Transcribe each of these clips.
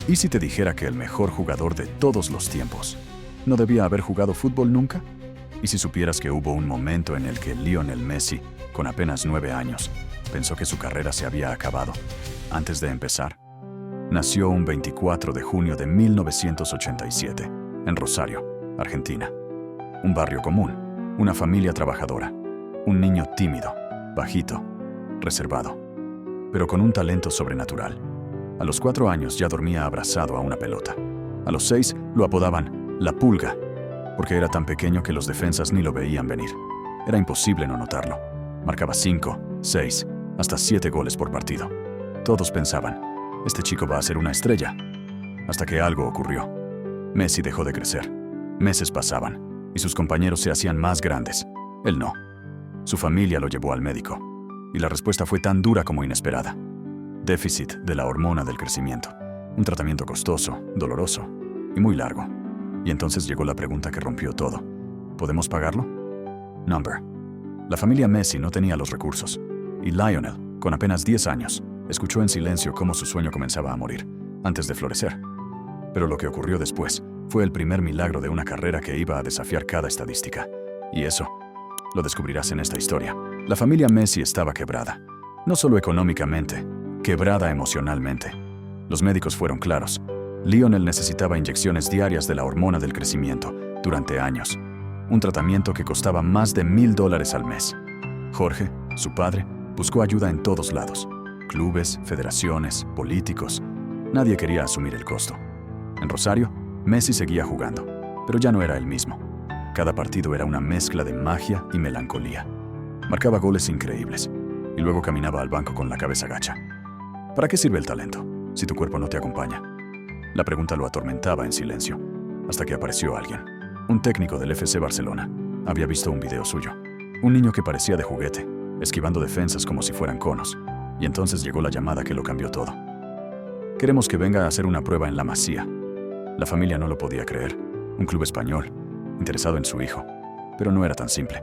¿Y si te dijera que el mejor jugador de todos los tiempos no debía haber jugado fútbol nunca? ¿Y si supieras que hubo un momento en el que Lionel Messi, con apenas 9 años, pensó que su carrera se había acabado antes de empezar? Nació un 24 de junio de 1987, en Rosario, Argentina. Un barrio común, una familia trabajadora, un niño tímido, bajito, reservado, pero con un talento sobrenatural. A los 4 años ya dormía abrazado a una pelota. A los 6 lo apodaban La Pulga, porque era tan pequeño que los defensas ni lo veían venir. Era imposible no notarlo. Marcaba 5, 6, hasta 7 goles por partido. Todos pensaban, este chico va a ser una estrella. Hasta que algo ocurrió. Messi dejó de crecer. Meses pasaban, y sus compañeros se hacían más grandes. Él no. Su familia lo llevó al médico, y la respuesta fue tan dura como inesperada. Déficit de la hormona del crecimiento. Un tratamiento costoso, doloroso y muy largo. Y entonces llegó la pregunta que rompió todo. ¿Podemos pagarlo? Number. La familia Messi no tenía los recursos, y Lionel, con apenas 10 años, escuchó en silencio cómo su sueño comenzaba a morir, antes de florecer. Pero lo que ocurrió después fue el primer milagro de una carrera que iba a desafiar cada estadística. Y eso lo descubrirás en esta historia. La familia Messi estaba quebrada, no solo económicamente, quebrada emocionalmente. Los médicos fueron claros. Lionel necesitaba inyecciones diarias de la hormona del crecimiento durante años. Un tratamiento que costaba más de $1,000 al mes. Jorge, su padre, buscó ayuda en todos lados. Clubes, federaciones, políticos. Nadie quería asumir el costo. En Rosario, Messi seguía jugando, pero ya no era el mismo. Cada partido era una mezcla de magia y melancolía. Marcaba goles increíbles, y luego caminaba al banco con la cabeza gacha. ¿Para qué sirve el talento si tu cuerpo no te acompaña? La pregunta lo atormentaba en silencio, hasta que apareció alguien. Un técnico del FC Barcelona. Había visto un video suyo. Un niño que parecía de juguete, esquivando defensas como si fueran conos. Y entonces llegó la llamada que lo cambió todo. Queremos que venga a hacer una prueba en La Masía. La familia no lo podía creer. Un club español, interesado en su hijo. Pero no era tan simple.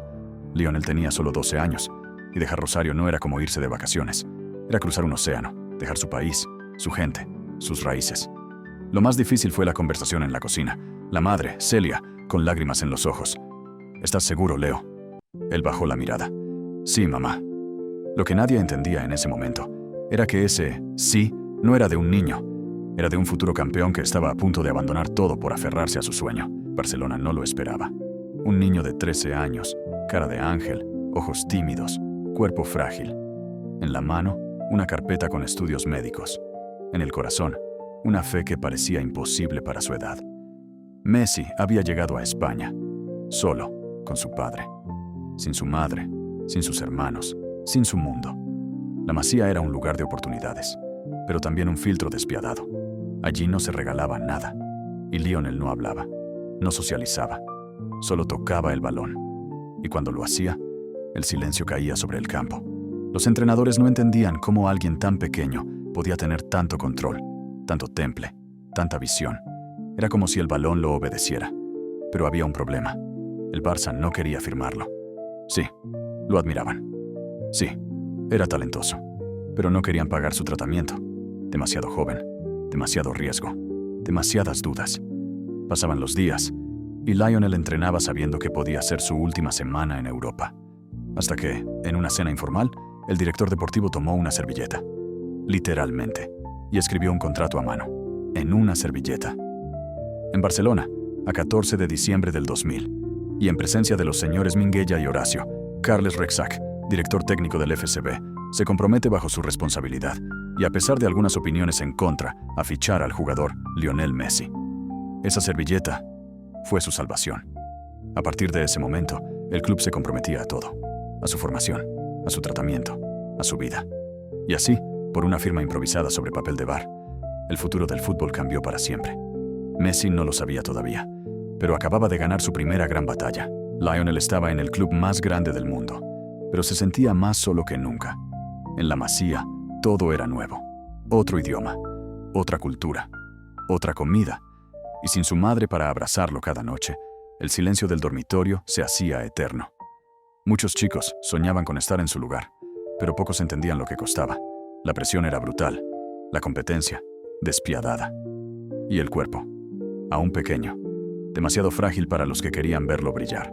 Lionel tenía solo 12 años, y dejar Rosario no era como irse de vacaciones. Era cruzar un océano, dejar su país, su gente, sus raíces. Lo más difícil fue la conversación en la cocina. La madre, Celia, con lágrimas en los ojos. ¿Estás seguro, Leo? Él bajó la mirada. Sí, mamá. Lo que nadie entendía en ese momento era que ese sí no era de un niño. Era de un futuro campeón que estaba a punto de abandonar todo por aferrarse a su sueño. Barcelona no lo esperaba. Un niño de 13 años, cara de ángel, ojos tímidos, cuerpo frágil. En la mano, una carpeta con estudios médicos. En el corazón, una fe que parecía imposible para su edad. Messi había llegado a España, solo, con su padre. Sin su madre, sin sus hermanos, sin su mundo. La Masía era un lugar de oportunidades, pero también un filtro despiadado. Allí no se regalaba nada, y Lionel no hablaba, no socializaba, solo tocaba el balón. Y cuando lo hacía, el silencio caía sobre el campo. Los entrenadores no entendían cómo alguien tan pequeño podía tener tanto control, tanto temple, tanta visión. Era como si el balón lo obedeciera. Pero había un problema. El Barça no quería firmarlo. Sí, lo admiraban. Sí, era talentoso. Pero no querían pagar su tratamiento. Demasiado joven, demasiado riesgo, demasiadas dudas. Pasaban los días, y Lionel entrenaba sabiendo que podía ser su última semana en Europa. Hasta que, en una cena informal, el director deportivo tomó una servilleta. Literalmente. Y escribió un contrato a mano. En una servilleta. En Barcelona, a 14 de diciembre del 2000, y en presencia de los señores Minguella y Horacio, Carles Rexach, director técnico del FCB, se compromete bajo su responsabilidad, y a pesar de algunas opiniones en contra, a fichar al jugador Lionel Messi. Esa servilleta fue su salvación. A partir de ese momento, el club se comprometía a todo, a su formación, a su tratamiento, a su vida. Y así, por una firma improvisada sobre papel de bar, el futuro del fútbol cambió para siempre. Messi no lo sabía todavía, pero acababa de ganar su primera gran batalla. Lionel estaba en el club más grande del mundo, pero se sentía más solo que nunca. En La Masía, todo era nuevo. Otro idioma, otra cultura, otra comida, y sin su madre para abrazarlo cada noche, el silencio del dormitorio se hacía eterno. Muchos chicos soñaban con estar en su lugar, pero pocos entendían lo que costaba. La presión era brutal, la competencia, despiadada. Y el cuerpo, aún pequeño, demasiado frágil para los que querían verlo brillar.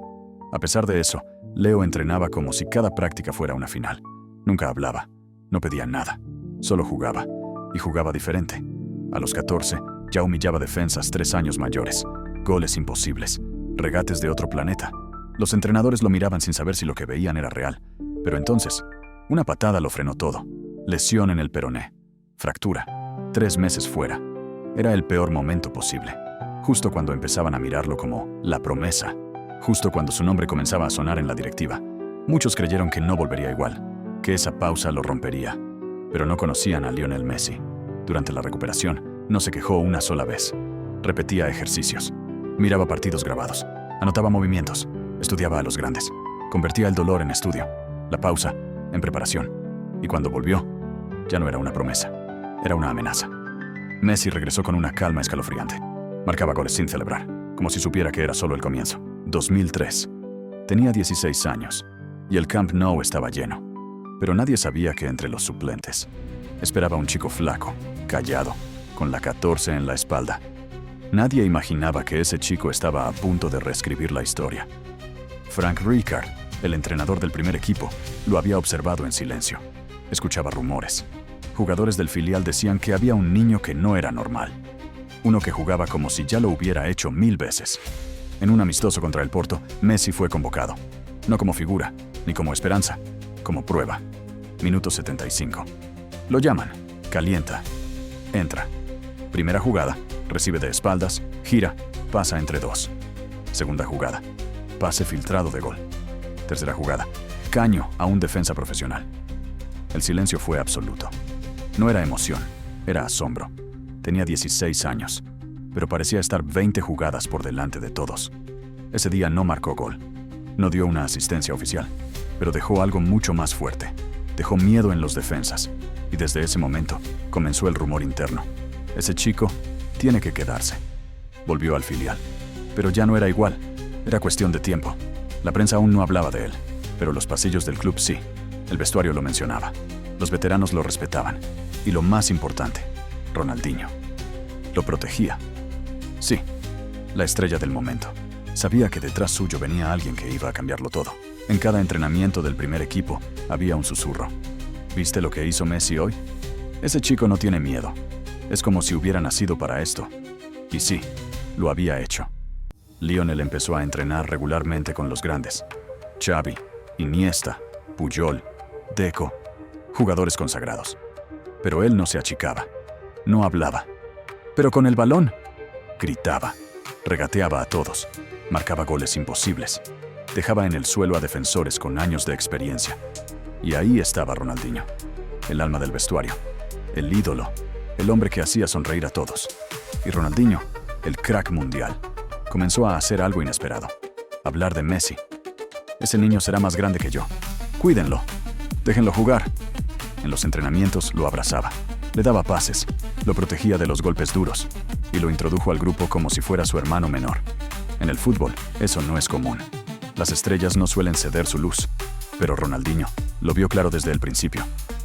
A pesar de eso, Leo entrenaba como si cada práctica fuera una final. Nunca hablaba, no pedía nada, solo jugaba, y jugaba diferente. A los 14, ya humillaba defensas 3 años mayores, goles imposibles, regates de otro planeta. Los entrenadores lo miraban sin saber si lo que veían era real. Pero entonces, una patada lo frenó todo. Lesión en el peroné, fractura, 3 meses fuera. Era el peor momento posible. Justo cuando empezaban a mirarlo como la promesa, justo cuando su nombre comenzaba a sonar en la directiva. Muchos creyeron que no volvería igual, que esa pausa lo rompería. Pero no conocían a Lionel Messi. Durante la recuperación, no se quejó una sola vez. Repetía ejercicios, miraba partidos grabados, anotaba movimientos, estudiaba a los grandes, convertía el dolor en estudio, la pausa en preparación. Y cuando volvió, ya no era una promesa, era una amenaza. Messi regresó con una calma escalofriante. Marcaba goles sin celebrar, como si supiera que era solo el comienzo. 2003. Tenía 16 años, y el Camp Nou estaba lleno. Pero nadie sabía que entre los suplentes esperaba un chico flaco, callado, con la 14 en la espalda. Nadie imaginaba que ese chico estaba a punto de reescribir la historia. Frank Rijkaard, el entrenador del primer equipo, lo había observado en silencio. Escuchaba rumores. Jugadores del filial decían que había un niño que no era normal. Uno que jugaba como si ya lo hubiera hecho 1000 veces. En un amistoso contra el Porto, Messi fue convocado. No como figura, ni como esperanza, como prueba. Minuto 75. Lo llaman, calienta, entra. Primera jugada, recibe de espaldas, gira, pasa entre dos. Segunda jugada, pase filtrado de gol. Tercera jugada, caño a un defensa profesional. El silencio fue absoluto. No era emoción, era asombro. Tenía 16 años, pero parecía estar 20 jugadas por delante de todos. Ese día no marcó gol. No dio una asistencia oficial, pero dejó algo mucho más fuerte. Dejó miedo en los defensas, y desde ese momento comenzó el rumor interno. Ese chico tiene que quedarse. Volvió al filial, pero ya no era igual. Era cuestión de tiempo. La prensa aún no hablaba de él, pero los pasillos del club sí. El vestuario lo mencionaba. Los veteranos lo respetaban. Y lo más importante, Ronaldinho. Lo protegía. Sí, la estrella del momento. Sabía que detrás suyo venía alguien que iba a cambiarlo todo. En cada entrenamiento del primer equipo había un susurro. ¿Viste lo que hizo Messi hoy? Ese chico no tiene miedo. Es como si hubiera nacido para esto. Y sí, lo había hecho. Lionel empezó a entrenar regularmente con los grandes. Xavi, Iniesta, Puyol, Deco, jugadores consagrados. Pero él no se achicaba. No hablaba. Pero con el balón, gritaba, regateaba a todos, marcaba goles imposibles, dejaba en el suelo a defensores con años de experiencia. Y ahí estaba Ronaldinho, el alma del vestuario, el ídolo, el hombre que hacía sonreír a todos. Y Ronaldinho, el crack mundial, comenzó a hacer algo inesperado, hablar de Messi. Ese niño será más grande que yo. Cuídenlo, déjenlo jugar. En los entrenamientos lo abrazaba, le daba pases, lo protegía de los golpes duros y lo introdujo al grupo como si fuera su hermano menor. En el fútbol, eso no es común. Las estrellas no suelen ceder su luz, pero Ronaldinho lo vio claro desde el principio.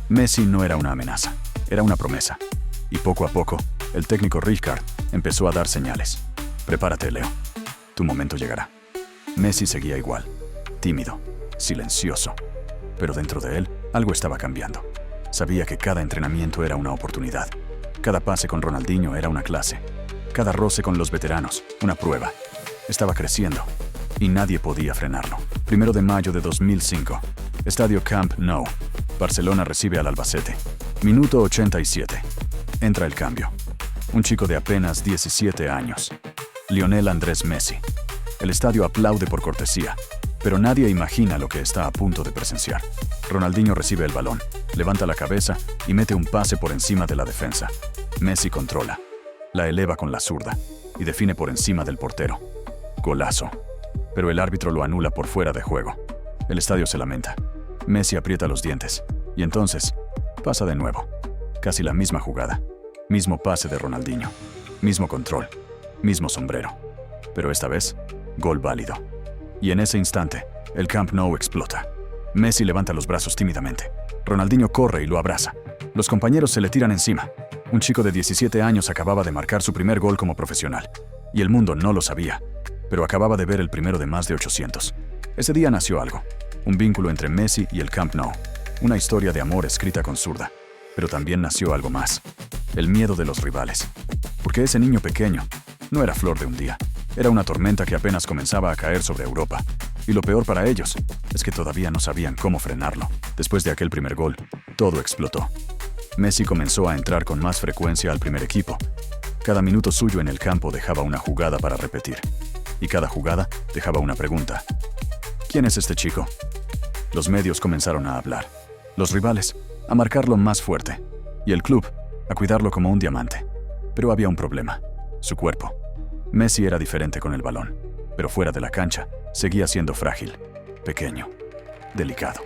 Messi no era una amenaza, era una promesa. Y poco a poco, el técnico Rijkaard empezó a dar señales. Prepárate, Leo. Tu momento llegará. Messi seguía igual, tímido, silencioso. Pero dentro de él, algo estaba cambiando. Sabía que cada entrenamiento era una oportunidad. Cada pase con Ronaldinho era una clase. Cada roce con los veteranos, una prueba. Estaba creciendo y nadie podía frenarlo. 1 de mayo de 2005. Estadio Camp Nou. Barcelona recibe al Albacete. Minuto 87. Entra el cambio. Un chico de apenas 17 años. Lionel Andrés Messi. El estadio aplaude por cortesía, pero nadie imagina lo que está a punto de presenciar. Ronaldinho recibe el balón, levanta la cabeza y mete un pase por encima de la defensa. Messi controla, la eleva con la zurda y define por encima del portero. Golazo. Pero el árbitro lo anula por fuera de juego. El estadio se lamenta. Messi aprieta los dientes y entonces pasa de nuevo. Casi la misma jugada. Mismo pase de Ronaldinho. Mismo control. Mismo sombrero. Pero esta vez, gol válido. Y en ese instante, el Camp Nou explota. Messi levanta los brazos tímidamente. Ronaldinho corre y lo abraza. Los compañeros se le tiran encima. Un chico de 17 años acababa de marcar su primer gol como profesional, y el mundo no lo sabía, pero acababa de ver el primero de más de 800. Ese día nació algo, un vínculo entre Messi y el Camp Nou, una historia de amor escrita con zurda, pero también nació algo más, el miedo de los rivales. Porque ese niño pequeño no era flor de un día, era una tormenta que apenas comenzaba a caer sobre Europa. Y lo peor para ellos es que todavía no sabían cómo frenarlo. Después de aquel primer gol, todo explotó. Messi comenzó a entrar con más frecuencia al primer equipo. Cada minuto suyo en el campo dejaba una jugada para repetir. Y cada jugada dejaba una pregunta. ¿Quién es este chico? Los medios comenzaron a hablar. Los rivales, a marcarlo más fuerte. Y el club, a cuidarlo como un diamante. Pero había un problema. Su cuerpo. Messi era diferente con el balón, pero fuera de la cancha, seguía siendo frágil, pequeño, delicado.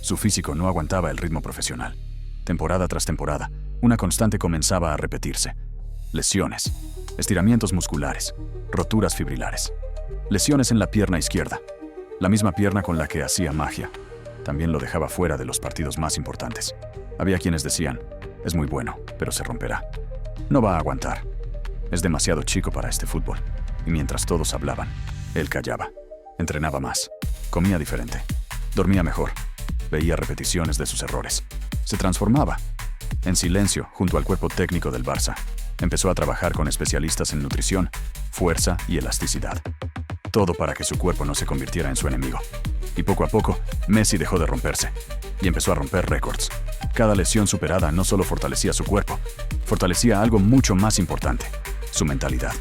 Su físico no aguantaba el ritmo profesional. Temporada tras temporada, una constante comenzaba a repetirse. Lesiones, estiramientos musculares, roturas fibrilares. Lesiones en la pierna izquierda, la misma pierna con la que hacía magia. También lo dejaba fuera de los partidos más importantes. Había quienes decían, es muy bueno, pero se romperá. No va a aguantar. Es demasiado chico para este fútbol. Y mientras todos hablaban, él callaba. Entrenaba más. Comía diferente. Dormía mejor. Veía repeticiones de sus errores. Se transformaba. En silencio, junto al cuerpo técnico del Barça, empezó a trabajar con especialistas en nutrición, fuerza y elasticidad. Todo para que su cuerpo no se convirtiera en su enemigo. Y poco a poco, Messi dejó de romperse. Y empezó a romper récords. Cada lesión superada no solo fortalecía su cuerpo, fortalecía algo mucho más importante. Su mentalidad.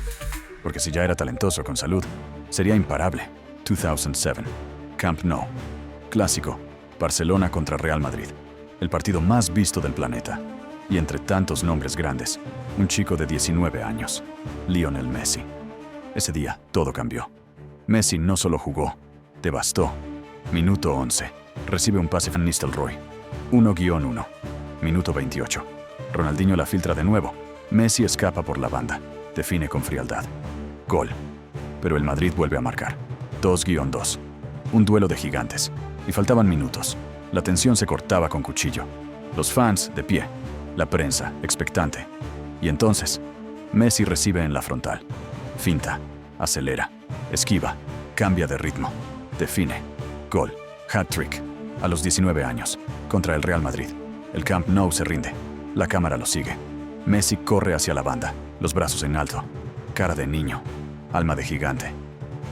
Porque si ya era talentoso con salud, sería imparable. 2007. Camp Nou. Clásico. Barcelona contra Real Madrid. El partido más visto del planeta. Y entre tantos nombres grandes, un chico de 19 años. Lionel Messi. Ese día, todo cambió. Messi no solo jugó, devastó. Minuto 11. Recibe un pase Van Nistelrooy. 1-1. Minuto 28. Ronaldinho la filtra de nuevo. Messi escapa por la banda. Define con frialdad. Gol. Pero el Madrid vuelve a marcar. 2-2. Un duelo de gigantes. Y faltaban minutos. La tensión se cortaba con cuchillo. Los fans, de pie. La prensa, expectante. Y entonces, Messi recibe en la frontal. Finta. Acelera. Esquiva. Cambia de ritmo. Define. Gol. Hat-trick. A los 19 años. Contra el Real Madrid. El Camp Nou se rinde. La cámara lo sigue. Messi corre hacia la banda, los brazos en alto, cara de niño, alma de gigante.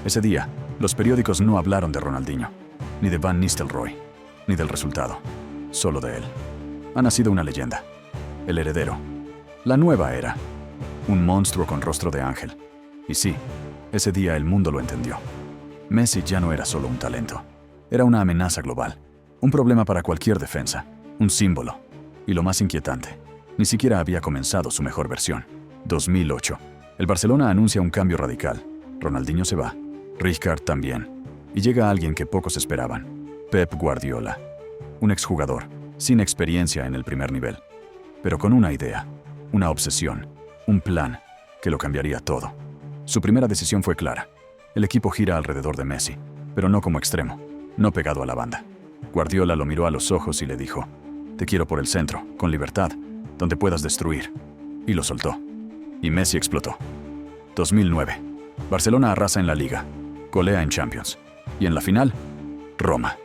Ese día, los periódicos no hablaron de Ronaldinho, ni de Van Nistelrooy, ni del resultado, solo de él. Ha nacido una leyenda, el heredero, la nueva era, un monstruo con rostro de ángel. Y sí, ese día el mundo lo entendió. Messi ya no era solo un talento, era una amenaza global, un problema para cualquier defensa, un símbolo. Y lo más inquietante, ni siquiera había comenzado su mejor versión. 2008. El Barcelona anuncia un cambio radical. Ronaldinho se va. Rijkaard también. Y llega alguien que pocos esperaban. Pep Guardiola. Un exjugador, sin experiencia en el primer nivel. Pero con una idea, una obsesión, un plan que lo cambiaría todo. Su primera decisión fue clara. El equipo gira alrededor de Messi, pero no como extremo, no pegado a la banda. Guardiola lo miró a los ojos y le dijo, te quiero por el centro, con libertad, donde puedas destruir. Y lo soltó. Y Messi explotó. 2009. Barcelona arrasa en la Liga. Golea en Champions. Y en la final, Roma.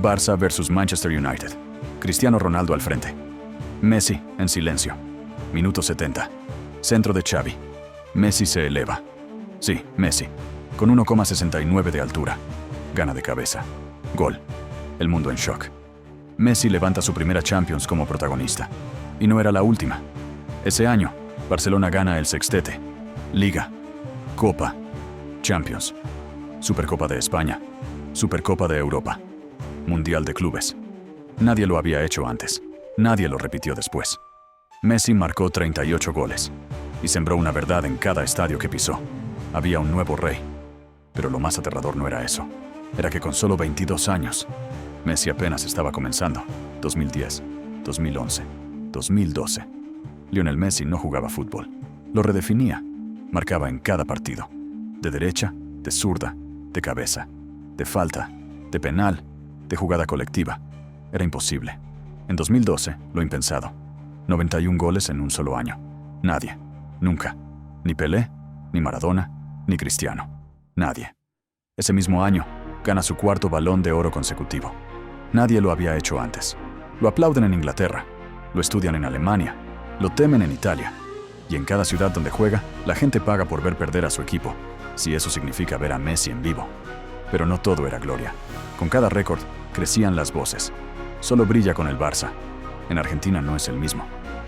Barça versus Manchester United. Cristiano Ronaldo al frente. Messi en silencio. Minuto 70. Centro de Xavi. Messi se eleva. Sí, Messi. Con 1,69 de altura. Gana de cabeza. Gol. El mundo en shock. Messi levanta su primera Champions como protagonista. Y no era la última. Ese año, Barcelona gana el sextete. Liga, Copa, Champions, Supercopa de España, Supercopa de Europa, Mundial de Clubes. Nadie lo había hecho antes. Nadie lo repitió después. Messi marcó 38 goles y sembró una verdad en cada estadio que pisó. Había un nuevo rey. Pero lo más aterrador no era eso. Era que con solo 22 años, Messi apenas estaba comenzando. 2010, 2011, 2012. Lionel Messi no jugaba fútbol. Lo redefinía. Marcaba en cada partido. De derecha, de zurda, de cabeza, de falta, de penal, de jugada colectiva. Era imposible. En 2012, lo impensado. 91 goles en un solo año. Nadie. Nunca. Ni Pelé, ni Maradona, ni Cristiano. Nadie. Ese mismo año, gana su cuarto Balón de Oro consecutivo. Nadie lo había hecho antes. Lo aplauden en Inglaterra, lo estudian en Alemania, lo temen en Italia. Y en cada ciudad donde juega, la gente paga por ver perder a su equipo, si eso significa ver a Messi en vivo. Pero no todo era gloria. Con cada récord, crecían las voces. Solo brilla con el Barça. En Argentina no es el mismo.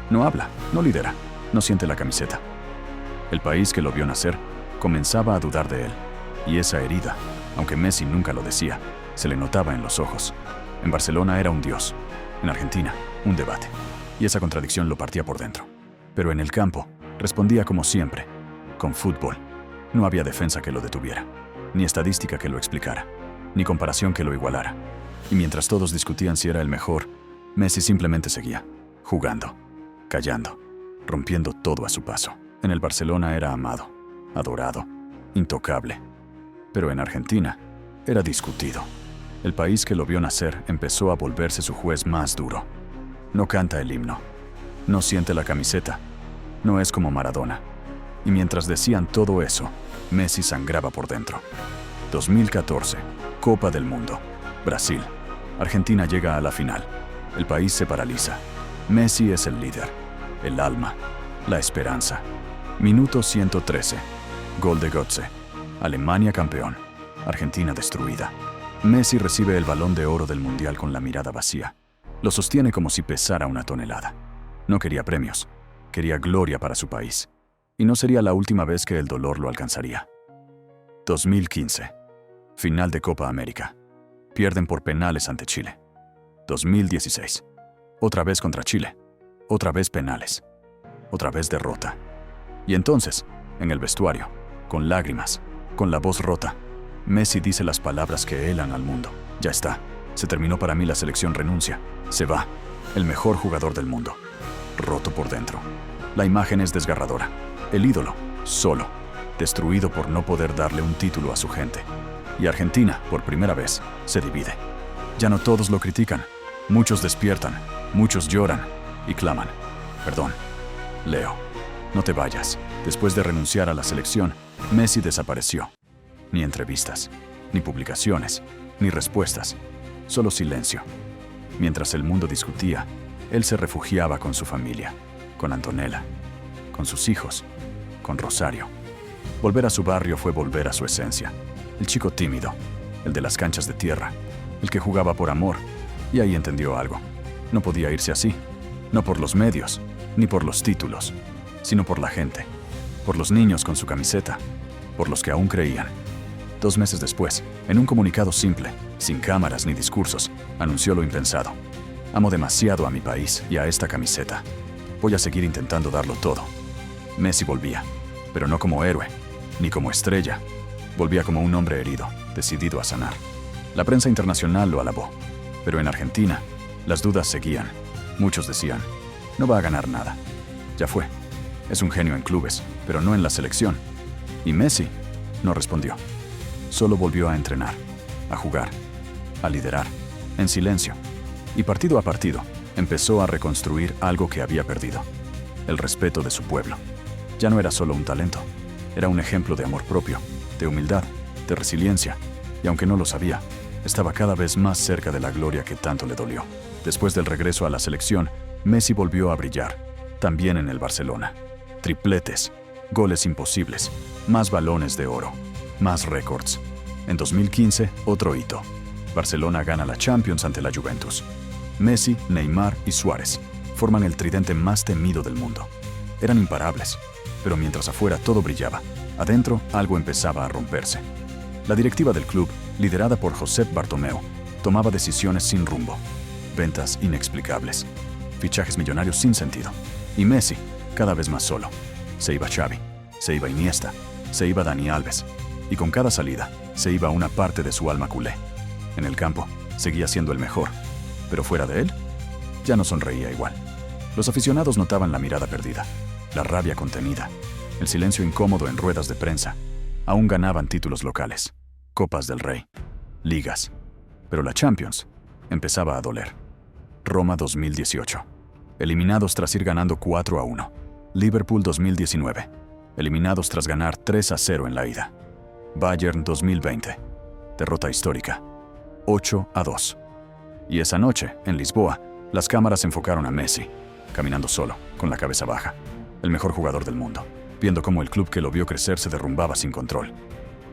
No habla, no lidera, no siente la camiseta. El país que lo vio nacer comenzaba a dudar de él. Y esa herida, aunque Messi nunca lo decía, se le notaba en los ojos. En Barcelona era un dios. En Argentina, un debate. Y esa contradicción lo partía por dentro. Pero en el campo, respondía como siempre, con fútbol. No había defensa que lo detuviera, ni estadística que lo explicara, ni comparación que lo igualara. Y mientras todos discutían si era el mejor, Messi simplemente seguía, jugando, callando, rompiendo todo a su paso. En el Barcelona era amado, adorado, intocable. Pero en Argentina, era discutido. El país que lo vio nacer empezó a volverse su juez más duro. No canta el himno, no siente la camiseta, no es como Maradona. Y mientras decían todo eso, Messi sangraba por dentro. 2014, Copa del Mundo, Brasil. Argentina llega a la final. El país se paraliza. Messi es el líder, el alma, la esperanza. Minuto 113, gol de Götze. Alemania campeón, Argentina destruida. Messi recibe el Balón de Oro del Mundial con la mirada vacía. Lo sostiene como si pesara una tonelada. No quería premios, quería gloria para su país. Y no sería la última vez que el dolor lo alcanzaría. 2015. Final de Copa América. Pierden por penales ante Chile. 2016. Otra vez contra Chile. Otra vez penales. Otra vez derrota. Y entonces, en el vestuario, con lágrimas, con la voz rota, Messi dice las palabras que helan al mundo. Ya está. Se terminó para mí la selección, renuncia. Se va. El mejor jugador del mundo. Roto por dentro. La imagen es desgarradora. El ídolo, solo, destruido por no poder darle un título a su gente. Y Argentina, por primera vez, se divide. Ya no todos lo critican. Muchos despiertan, muchos lloran y claman. Perdón. Leo, no te vayas. Después de renunciar a la selección, Messi desapareció. Ni entrevistas, ni publicaciones, ni respuestas. Solo silencio. Mientras el mundo discutía, él se refugiaba con su familia, con Antonella, con sus hijos, con Rosario. Volver a su barrio fue volver a su esencia. El chico tímido, el de las canchas de tierra, el que jugaba por amor. Y ahí entendió algo. No podía irse así. No por los medios, ni por los títulos, sino por la gente. Por los niños con su camiseta. Por los que aún creían. 2 meses después, en un comunicado simple, sin cámaras ni discursos, anunció lo impensado. Amo demasiado a mi país y a esta camiseta. Voy a seguir intentando darlo todo. Messi volvía, pero no como héroe, ni como estrella. Volvía como un hombre herido, decidido a sanar. La prensa internacional lo alabó, pero en Argentina, las dudas seguían. Muchos decían, no va a ganar nada. Ya fue. Es un genio en clubes, pero no en la selección. Y Messi no respondió. Solo volvió a entrenar, a jugar, a liderar, en silencio. Y partido a partido, empezó a reconstruir algo que había perdido. El respeto de su pueblo. Ya no era solo un talento, era un ejemplo de amor propio, de humildad, de resiliencia. Y aunque no lo sabía, estaba cada vez más cerca de la gloria que tanto le dolió. Después del regreso a la selección, Messi volvió a brillar, también en el Barcelona. Tripletes, goles imposibles, más balones de oro, más récords. En 2015, otro hito. Barcelona gana la Champions ante la Juventus. Messi, Neymar y Suárez forman el tridente más temido del mundo. Eran imparables, pero mientras afuera todo brillaba, adentro algo empezaba a romperse. La directiva del club, liderada por Josep Bartomeu, tomaba decisiones sin rumbo, ventas inexplicables, fichajes millonarios sin sentido. Y Messi, cada vez más solo. Se iba Xavi, se iba Iniesta, se iba Dani Alves, y con cada salida se iba una parte de su alma culé. En el campo, seguía siendo el mejor, pero fuera de él, ya no sonreía igual. Los aficionados notaban la mirada perdida, la rabia contenida, el silencio incómodo en ruedas de prensa. Aún ganaban títulos locales, Copas del Rey, ligas, pero la Champions empezaba a doler. Roma 2018. Eliminados tras ir ganando 4-1. Liverpool 2019. Eliminados tras ganar 3-0 en la ida. Bayern 2020. Derrota histórica. 8-2. Y esa noche, en Lisboa, las cámaras enfocaron a Messi, caminando solo, con la cabeza baja, el mejor jugador del mundo, viendo cómo el club que lo vio crecer se derrumbaba sin control.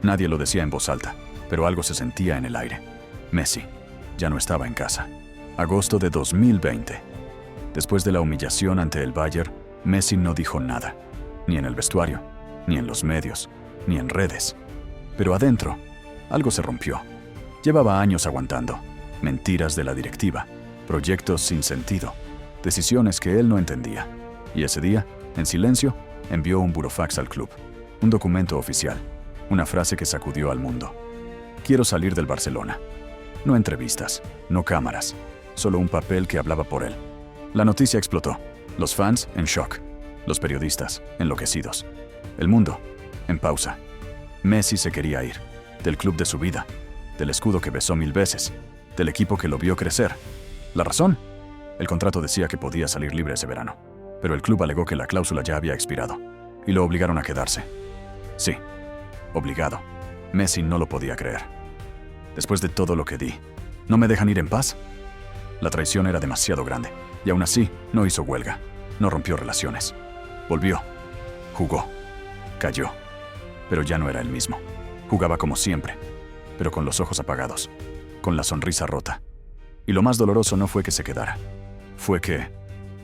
Nadie lo decía en voz alta, pero algo se sentía en el aire. Messi ya no estaba en casa. Agosto de 2020. Después de la humillación ante el Bayern, Messi no dijo nada, ni en el vestuario, ni en los medios, ni en redes. Pero adentro, algo se rompió. Llevaba años aguantando. Mentiras de la directiva, proyectos sin sentido, decisiones que él no entendía. Y ese día, en silencio, envió un burofax al club, un documento oficial, una frase que sacudió al mundo. Quiero salir del Barcelona. No entrevistas, no cámaras, solo un papel que hablaba por él. La noticia explotó, los fans en shock, los periodistas enloquecidos, el mundo en pausa. Messi se quería ir, del club de su vida, del escudo que besó 1000 veces, del equipo que lo vio crecer. ¿La razón? El contrato decía que podía salir libre ese verano, pero el club alegó que la cláusula ya había expirado, y lo obligaron a quedarse. Sí, obligado. Messi no lo podía creer. Después de todo lo que di, ¿no me dejan ir en paz? La traición era demasiado grande, y aún así no hizo huelga, no rompió relaciones. Volvió, jugó, cayó, pero ya no era el mismo. Jugaba como siempre, pero con los ojos apagados, con la sonrisa rota. Y lo más doloroso no fue que se quedara, fue que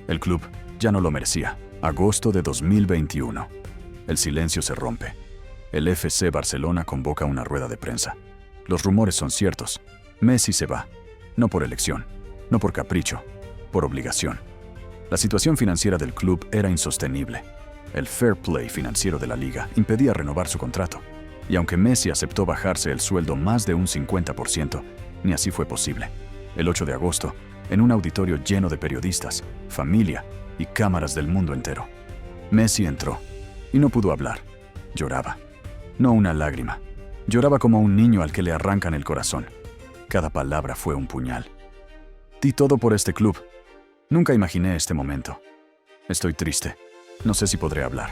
el club ya no lo merecía. Agosto de 2021. El silencio se rompe. El FC Barcelona convoca una rueda de prensa. Los rumores son ciertos. Messi se va, no por elección, no por capricho, por obligación. La situación financiera del club era insostenible. El fair play financiero de la liga impedía renovar su contrato. Y aunque Messi aceptó bajarse el sueldo más de un 50%, ni así fue posible. El 8 de agosto, en un auditorio lleno de periodistas, familia y cámaras del mundo entero, Messi entró y no pudo hablar. Lloraba. No una lágrima. Lloraba como un niño al que le arrancan el corazón. Cada palabra fue un puñal. Di todo por este club. Nunca imaginé este momento. Estoy triste. No sé si podré hablar.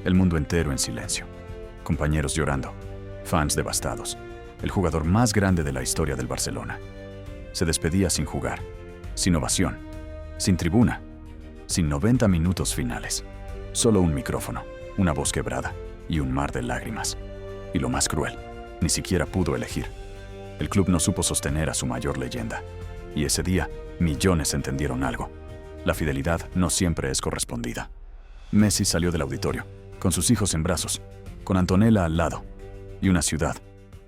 El mundo entero en silencio. Compañeros llorando. Fans devastados. El jugador más grande de la historia del Barcelona. Se despedía sin jugar, sin ovación, sin tribuna, sin 90 minutos finales. Solo un micrófono, una voz quebrada y un mar de lágrimas. Y lo más cruel, ni siquiera pudo elegir. El club no supo sostener a su mayor leyenda. Y ese día, millones entendieron algo. La fidelidad no siempre es correspondida. Messi salió del auditorio, con sus hijos en brazos, con Antonella al lado, y una ciudad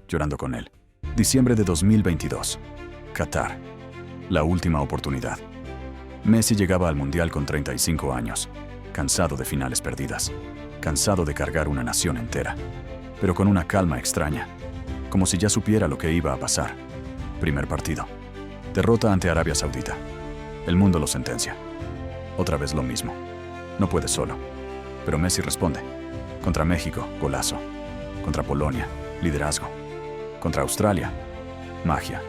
llorando con él. Diciembre de 2022. Qatar. La última oportunidad. Messi llegaba al Mundial con 35 años, cansado de finales perdidas, cansado de cargar una nación entera, pero con una calma extraña, como si ya supiera lo que iba a pasar. Primer partido. Derrota ante Arabia Saudita. El mundo lo sentencia. Otra vez lo mismo. No puede solo. Pero Messi responde. Contra México, golazo. Contra Polonia, liderazgo. Contra Australia, magia.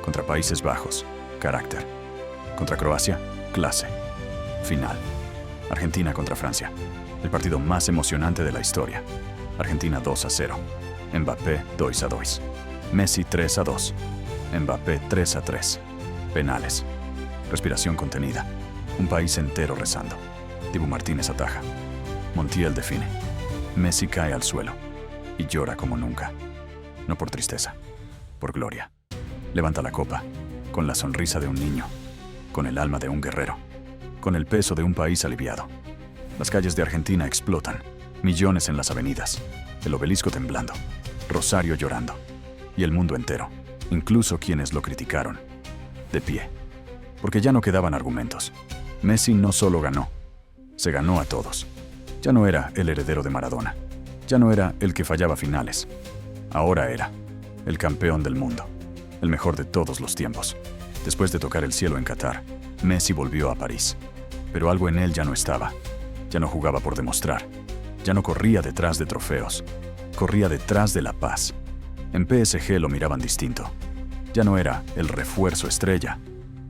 Contra Países Bajos, carácter. Contra Croacia, clase. Final. Argentina contra Francia. El partido más emocionante de la historia. Argentina 2-0. Mbappé 2-2. Messi 3-2. Mbappé 3-3. Penales. Respiración contenida. Un país entero rezando. Dibu Martínez ataja. Montiel define. Messi cae al suelo y llora como nunca. No por tristeza, por gloria. Levanta la copa, con la sonrisa de un niño, con el alma de un guerrero, con el peso de un país aliviado. Las calles de Argentina explotan, millones en las avenidas, el obelisco temblando, Rosario llorando, y el mundo entero, incluso quienes lo criticaron, de pie. Porque ya no quedaban argumentos. Messi no solo ganó, se ganó a todos. Ya no era el heredero de Maradona, ya no era el que fallaba finales. Ahora era el campeón del mundo, el mejor de todos los tiempos. Después de tocar el cielo en Qatar, Messi volvió a París. Pero algo en él ya no estaba. Ya no jugaba por demostrar. Ya no corría detrás de trofeos. Corría detrás de la paz. En PSG lo miraban distinto. Ya no era el refuerzo estrella.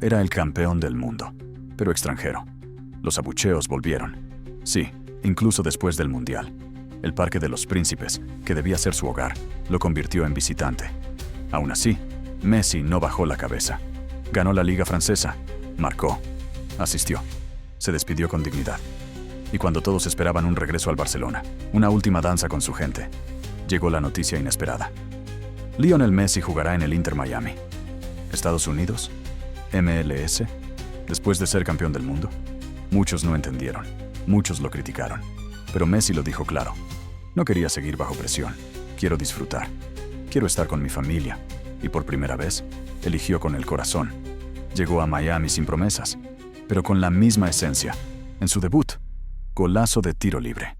Era el campeón del mundo. pero extranjero. Los abucheos volvieron. Sí, incluso después del Mundial. El Parque de los Príncipes, que debía ser su hogar, lo convirtió en visitante. Aún así, Messi no bajó la cabeza. Ganó la Liga Francesa, marcó, asistió, se despidió con dignidad. Y cuando todos esperaban un regreso al Barcelona, una última danza con su gente, llegó la noticia inesperada. Lionel Messi jugará en el Inter Miami. ¿Estados Unidos? ¿MLS? ¿Después de ser campeón del mundo? Muchos no entendieron, muchos lo criticaron. Pero Messi lo dijo claro. No quería seguir bajo presión. Quiero disfrutar. Quiero estar con mi familia. Y por primera vez, eligió con el corazón. Llegó a Miami sin promesas, pero con la misma esencia. En su debut, golazo de tiro libre.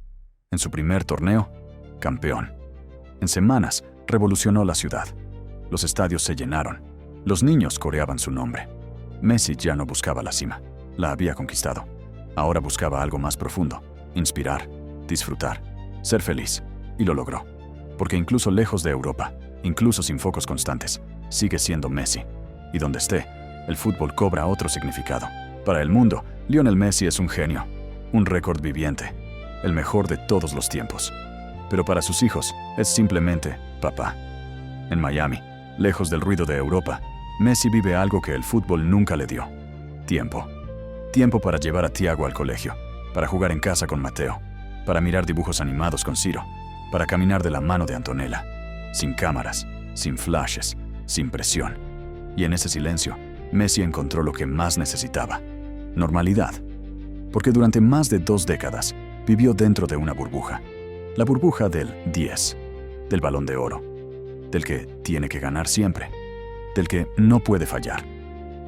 En su primer torneo, campeón. En semanas, revolucionó la ciudad. Los estadios se llenaron. Los niños coreaban su nombre. Messi ya no buscaba la cima. La había conquistado. Ahora buscaba algo más profundo. Inspirar, disfrutar, ser feliz. Y lo logró. Porque incluso lejos de Europa, incluso sin focos constantes, sigue siendo Messi. Y donde esté, el fútbol cobra otro significado. Para el mundo, Lionel Messi es un genio, un récord viviente, el mejor de todos los tiempos. Pero para sus hijos, es simplemente papá. En Miami, lejos del ruido de Europa, Messi vive algo que el fútbol nunca le dio. Tiempo. Tiempo para llevar a Thiago al colegio, para jugar en casa con Mateo, para mirar dibujos animados con Ciro, para caminar de la mano de Antonella, sin cámaras, sin flashes, sin presión. Y en ese silencio, Messi encontró lo que más necesitaba: normalidad. Porque durante más de 2 décadas vivió dentro de una burbuja. La burbuja del 10, del Balón de Oro, del que tiene que ganar siempre, del que no puede fallar.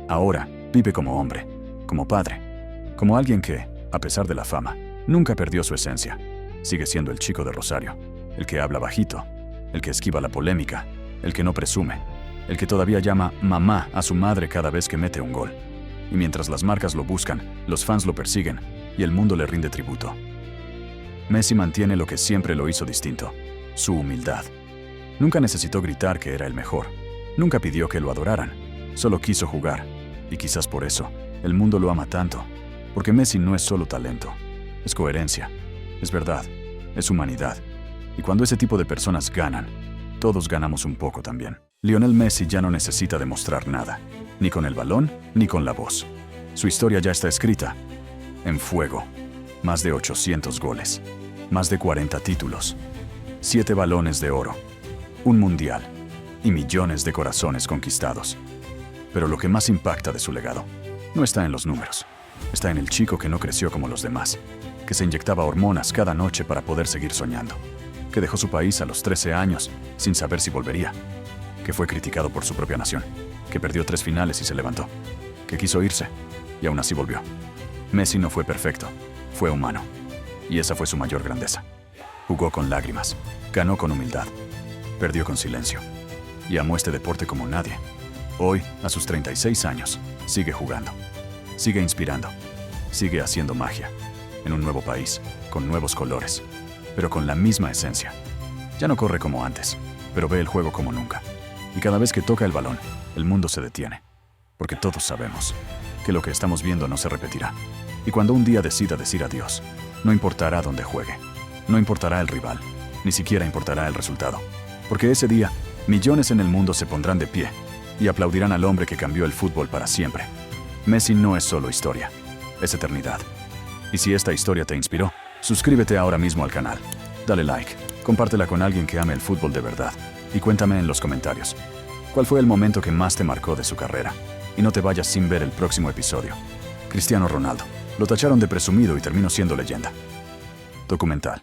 Ahora vive como hombre, como padre, como alguien que, a pesar de la fama, nunca perdió su esencia. Sigue siendo el chico de Rosario, el que habla bajito, el que esquiva la polémica, el que no presume, el que todavía llama mamá a su madre cada vez que mete un gol. Y mientras las marcas lo buscan, los fans lo persiguen y el mundo le rinde tributo. Messi mantiene lo que siempre lo hizo distinto: su humildad. Nunca necesitó gritar que era el mejor. Nunca pidió que lo adoraran. Solo quiso jugar. Y quizás por eso, el mundo lo ama tanto. Porque Messi no es solo talento. Es coherencia. Es verdad. Es humanidad. Y cuando ese tipo de personas ganan, todos ganamos un poco también. Lionel Messi ya no necesita demostrar nada. Ni con el balón, ni con la voz. Su historia ya está escrita. En fuego. Más de 800 goles. Más de 40 títulos. 7 balones de oro. Un mundial. Y millones de corazones conquistados. Pero lo que más impacta de su legado no está en los números. Está en el chico que no creció como los demás, que se inyectaba hormonas cada noche para poder seguir soñando, que dejó su país a los 13 años sin saber si volvería, que fue criticado por su propia nación, que perdió 3 finales y se levantó, que quiso irse y aún así volvió. Messi no fue perfecto, fue humano, y esa fue su mayor grandeza. Jugó con lágrimas, ganó con humildad, perdió con silencio, y amó este deporte como nadie. Hoy, a sus 36 años, sigue jugando, sigue inspirando, sigue haciendo magia, en un nuevo país, con nuevos colores, pero con la misma esencia. Ya no corre como antes, pero ve el juego como nunca. Y cada vez que toca el balón, el mundo se detiene. Porque todos sabemos que lo que estamos viendo no se repetirá. Y cuando un día decida decir adiós, no importará dónde juegue, no importará el rival, ni siquiera importará el resultado. Porque ese día, millones en el mundo se pondrán de pie y aplaudirán al hombre que cambió el fútbol para siempre. Messi no es solo historia, es eternidad. Y si esta historia te inspiró, suscríbete ahora mismo al canal, dale like, compártela con alguien que ame el fútbol de verdad y cuéntame en los comentarios cuál fue el momento que más te marcó de su carrera. Y no te vayas sin ver el próximo episodio. Cristiano Ronaldo. Lo tacharon de presumido y terminó siendo leyenda. Documental.